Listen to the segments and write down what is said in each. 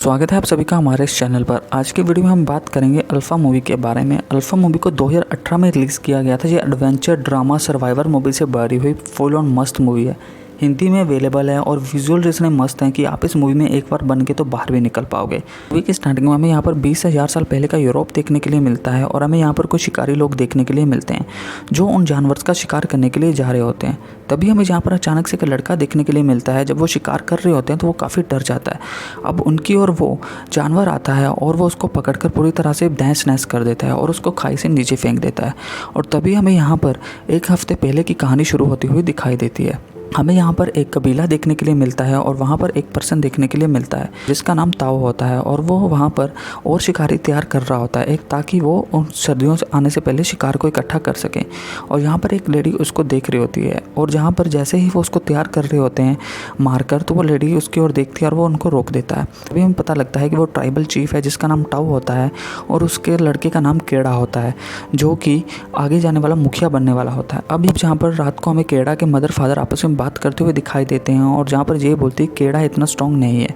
स्वागत है आप सभी का हमारे इस चैनल पर। आज की वीडियो में हम बात करेंगे अल्फ़ा मूवी के बारे में। अल्फ़ा मूवी को 2018 में रिलीज़ किया गया था। ये एडवेंचर ड्रामा सर्वाइवर मूवी से भरी हुई फुल ऑन मस्त मूवी है। हिंदी में अवेलेबल है और विजुअल इतने मस्त हैं कि आप इस मूवी में एक बार बन के तो बाहर भी निकल पाओगे। मूवी की स्टार्टिंग में हमें यहाँ पर 20,000 साल पहले का यूरोप देखने के लिए मिलता है और हमें यहाँ पर कुछ शिकारी लोग देखने के लिए मिलते हैं जो उन जानवर का शिकार करने के लिए जा रहे होते हैं। तभी हमें यहाँ पर अचानक से एक लड़का देखने के लिए मिलता है। जब वो शिकार कर रहे होते हैं तो वो काफ़ी डर जाता है। अब उनकी ओर वो जानवर आता है और वो उसको पकड़कर पूरी तरह से तहस नहस कर देता है और उसको खाई से नीचे फेंक देता है। और तभी हमें यहाँ पर एक हफ्ते पहले की कहानी शुरू होती हुई दिखाई देती है। हमें यहाँ पर एक कबीला देखने के लिए मिलता है और वहाँ पर एक पर्सन देखने के लिए मिलता है जिसका नाम ताओ होता है और वो वहाँ पर और शिकारी तैयार कर रहा होता है ताकि वो उन सर्दियों से आने से पहले शिकार को इकट्ठा कर सकें। और यहाँ पर एक लेडी उसको देख रही होती है और जहाँ पर जैसे ही वो उसको तैयार कर रहे होते हैं मारकर, तो वो लेडी उसकी ओर देखती है और वो उनको रोक देता है। तभी हमें पता लगता है कि वो ट्राइबल चीफ है जिसका नाम टाओ होता है और उसके लड़के का नाम केड़ा होता है जो कि आगे जाने वाला मुखिया बनने वाला होता है। अब जहाँ पर रात को हमें केड़ा के मदर फादर आपस में बात करते हुए दिखाई देते हैं और जहाँ पर ये बोलती है केड़ा इतना स्ट्रॉन्ग नहीं है।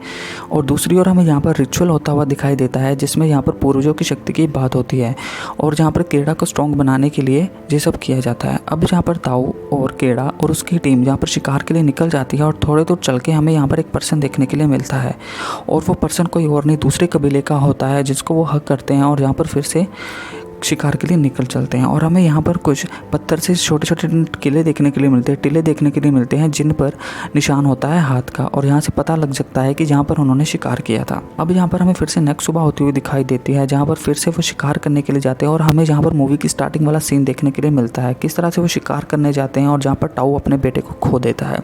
और दूसरी ओर हमें यहाँ पर रिचुअल होता हुआ दिखाई देता है जिसमें यहाँ पर पूर्वजों की शक्ति की बात होती है और जहाँ पर केड़ा को स्ट्रॉन्ग बनाने के लिए ये सब किया जाता है। अब जहाँ पर ताऊ और केड़ा और उसकी टीम जहाँ पर शिकार के लिए निकल जाती है और थोड़े दूर चल के हमें यहाँ पर एक पर्सन देखने के लिए मिलता है और वो पर्सन कोई और नहीं दूसरे कबीले का होता है जिसको वो हक करते हैं और जहाँ पर फिर से शिकार के लिए निकल चलते हैं। और हमें यहाँ पर कुछ पत्थर से छोटे छोटे किले देखने के लिए मिलते हैं, टीले देखने के लिए मिलते हैं जिन पर निशान होता है हाथ का और यहाँ से पता लग सकता है कि जहाँ पर उन्होंने शिकार किया था। अब यहाँ पर हमें फिर से नेक्स्ट सुबह होती हुई दिखाई देती है जहाँ पर फिर से वो शिकार करने के लिए जाते हैं और हमें यहाँ पर मूवी की स्टार्टिंग वाला सीन देखने के लिए मिलता है किस तरह से वो शिकार करने जाते हैं और जहाँ पर टाऊ अपने बेटे को खो देता है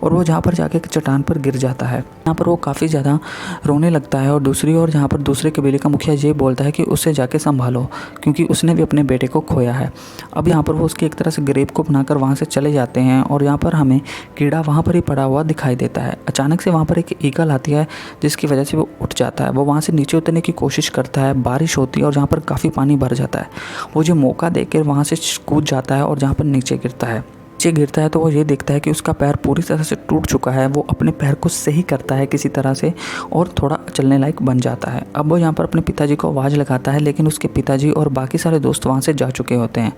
और वो जहाँ पर जाके एक चट्टान पर गिर जाता है। यहाँ पर वो काफ़ी ज़्यादा रोने लगता है और दूसरी ओर जहाँ पर दूसरे कबीले का मुखिया ये बोलता है कि उसे जाके संभालो क्योंकि उसने भी अपने बेटे को खोया है। अब यहाँ पर वो उसकी एक तरह से ग्रेव को बनाकर वहाँ से चले जाते हैं और यहाँ पर हमें कीड़ा वहाँ पर ही पड़ा हुआ दिखाई देता है। अचानक से वहाँ पर एक ईगल आती है जिसकी वजह से वो उठ जाता है। वो वहाँ से नीचे उतरने की कोशिश करता है, बारिश होती है और जहाँ पर काफ़ी पानी भर जाता है। वो जो मौका देकर वहाँ से कूद जाता है और जहाँ पर नीचे गिरता है तो वो ये देखता है कि उसका पैर पूरी तरह से टूट चुका है। वो अपने पैर को सही करता है किसी तरह से और थोड़ा चलने लायक बन जाता है। अब वो यहाँ पर अपने पिताजी को आवाज़ लगाता है लेकिन उसके पिताजी और बाकी सारे दोस्त वहाँ से जा चुके होते हैं।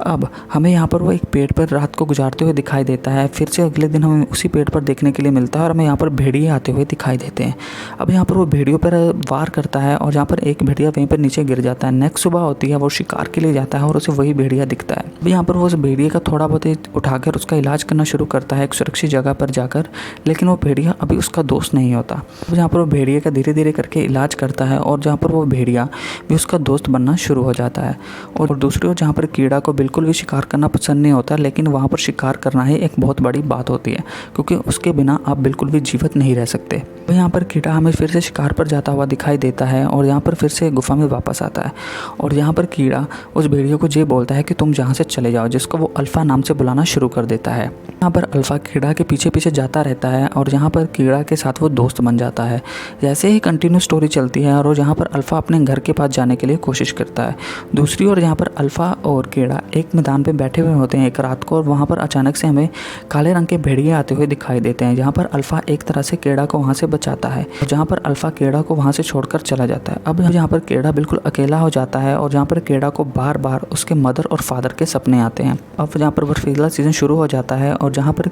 अब हमें यहाँ पर वो एक पेड़ पर रात को गुजारते हुए दिखाई देता है। फिर से अगले दिन हमें उसी पेड़ पर देखने के लिए मिलता है और हमें यहाँ पर भेड़िए आते हुए दिखाई देते हैं। अब यहाँ पर वो भेड़ियों पर वार करता है और जहाँ पर एक भेड़िया वहीं पर नीचे गिर जाता है। नेक्स्ट सुबह होती है, वो शिकार के लिए जाता है और उसे वही भेड़िया दिखता है। अब यहाँ पर वो उस भेड़िए का थोड़ा बहुत उठाकर उसका इलाज करना शुरू करता है एक सुरक्षित जगह पर जाकर, लेकिन वो भेड़िया अभी उसका दोस्त नहीं होता। अब जहाँ पर वो भेड़िए का धीरे धीरे करके इलाज करता है और जहाँ पर वो भेड़िया भी उसका दोस्त बनना शुरू हो जाता है। और दूसरी ओर जहाँ पर कीड़ा को बिल्कुल भी शिकार करना पसंद नहीं होता, लेकिन वहाँ पर शिकार करना ही एक बहुत बड़ी बात होती है क्योंकि उसके बिना आप बिल्कुल भी जीवित नहीं रह सकते। तो यहाँ पर कीड़ा हमें फिर से शिकार पर जाता हुआ दिखाई देता है और यहाँ पर फिर से गुफा में वापस आता है और यहाँ पर कीड़ा उस भेड़िए को ये बोलता है कि तुम जहाँ से चले जाओ, जिसको वो अल्फ़ा नाम से बुलाना शुरू कर देता है। यहाँ पर अल्फ़ा कीड़ा के पीछे पीछे जाता रहता है और यहाँ पर कीड़ा के साथ वो दोस्त बन जाता है। जैसे ही कंटिन्यू स्टोरी चलती है और जहाँ पर अल्फ़ा अपने घर के पास जाने के लिए कोशिश करता है। दूसरी ओर यहाँ पर अल्फ़ा और कीड़ा एक मैदान पे बैठे हुए होते हैं एक रात को और वहाँ पर अचानक से हमें काले रंग के भेड़िए आते हुए दिखाई देते हैं। जहाँ पर अल्फ़ा एक तरह से कीड़ा को वहाँ से बचाता है और जहाँ पर अल्फ़ा कीड़ा को वहाँ से छोड़कर चला जाता है। अब यहाँ पर कीड़ा बिल्कुल अकेला हो जाता है और जहाँ पर कीड़ा को बार बार उसके मदर और फादर के सपने आते हैं। अब जहाँ पर बर्फीला सीजन शुरू हो जाता है और जहाँ पर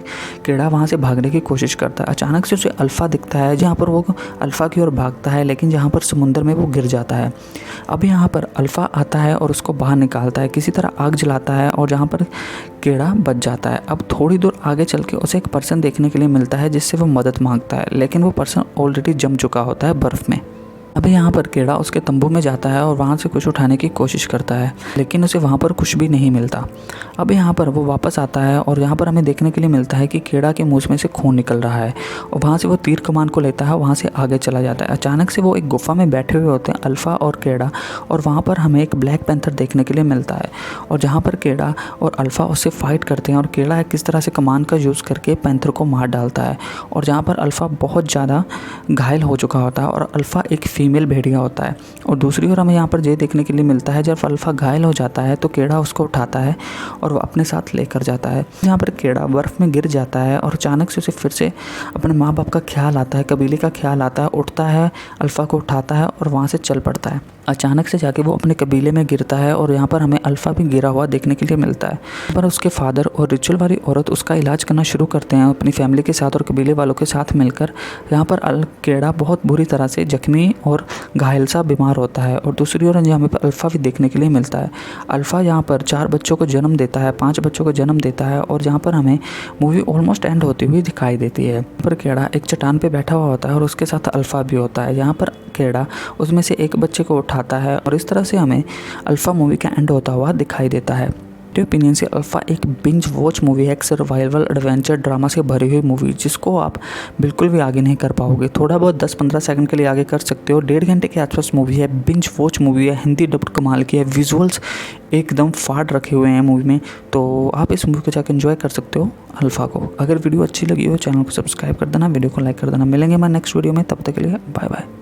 कीड़ा वहाँ से भागने की कोशिश करता है। अचानक से उसे अल्फ़ा दिखता है जहाँ पर वो अल्फ़ा की ओर भागता है, लेकिन जहाँ पर समुद्र में वो गिर जाता है। अब यहाँ पर अल्फ़ा आता है और उसको बाहर निकालता है, किसी तरह आग जलाता है और जहाँ पर कीड़ा बच जाता है। अब थोड़ी दूर आगे चल के उसे एक पर्सन देखने के लिए मिलता है जिससे वो मदद मांगता है, लेकिन वो पर्सन ऑलरेडी जम चुका होता है बर्फ़ में। अभी यहाँ पर कीड़ा उसके तंबू में जाता है और वहाँ से कुछ उठाने की कोशिश करता है, लेकिन उसे वहाँ पर कुछ भी नहीं मिलता। अब यहाँ पर वो वापस आता है और यहाँ पर हमें देखने के लिए मिलता है कि कीड़ा के मुँह में से खून निकल रहा है और वहाँ से वो तीर कमान को लेता है, वहाँ से आगे चला जाता है। अचानक से वो एक गुफा में बैठे हुए होते हैं अल्फ़ा और कीड़ा और वहाँ पर हमें एक ब्लैक पैंथर देखने के लिए मिलता है और जहाँ पर कीड़ा और अल्फ़ा उससे फाइट करते हैं और कीड़ा किस तरह से कमान का यूज़ करके पैंथर को मार डालता है और जहाँ पर अल्फ़ा बहुत ज़्यादा घायल हो चुका होता है और अल्फ़ा एक फीमेल भेड़िया होता है। और दूसरी ओर हमें यहाँ पर ये देखने के लिए मिलता है जब अल्फ़ा घायल हो जाता है तो केड़ा उसको उठाता है और वो अपने साथ लेकर जाता है। यहाँ पर केड़ा बर्फ़ में गिर जाता है और अचानक से उसे फिर से अपने माँ बाप का ख्याल आता है, कबीले का ख्याल आता है, उठता है, अल्फ़ा को उठाता है और वहाँ से चल पड़ता है। अचानक से जाके वो अपने कबीले में गिरता है और यहाँ पर हमें अल्फ़ा भी गिरा हुआ देखने के लिए मिलता है। पर उसके फादर और रिचुअल वाली औरत उसका इलाज करना शुरू करते हैं अपनी फैमिली के साथ और कबीले वालों के साथ मिलकर। यहाँ पर केड़ा बहुत बुरी तरह से जख्मी और घायल सा बीमार होता है। और दूसरी ओर हमें पर अल्फ़ा भी देखने के लिए मिलता है। अल्फ़ा यहाँ पर 4 बच्चों को जन्म देता है, 5 बच्चों को जन्म देता है और यहाँ पर हमें मूवी ऑलमोस्ट एंड होती हुई दिखाई देती है। पर केड़ा एक चट्टान पे बैठा हुआ होता है और उसके साथ अल्फ़ा भी होता है। यहाँ पर केड़ा उसमें से एक बच्चे को उठाता है और इस तरह से हमें अल्फ़ा मूवी का एंड होता हुआ दिखाई देता है। मेरे ओपिनियन से अल्फ़ा एक बिंज वॉच मूवी है, एक सर्वाइवल एडवेंचर ड्रामा से भरी हुई मूवी जिसको आप बिल्कुल भी आगे नहीं कर पाओगे। थोड़ा बहुत 10-15 सेकंड के लिए आगे कर सकते हो। 1.5 घंटे के आसपास मूवी है, बिंज वॉच मूवी है, हिंदी डब्ड कमाल की है, विजुअल्स एकदम फाड़ रखे हुए हैं मूवी में, तो आप इस मूवी को जाकर एंजॉय कर सकते हो अल्फ़ा को। अगर वीडियो अच्छी लगी हो चैनल को सब्सक्राइब कर देना, वीडियो को लाइक कर देना। मिलेंगे मैं नेक्स्ट वीडियो में, तब तक के लिए बाय बाय।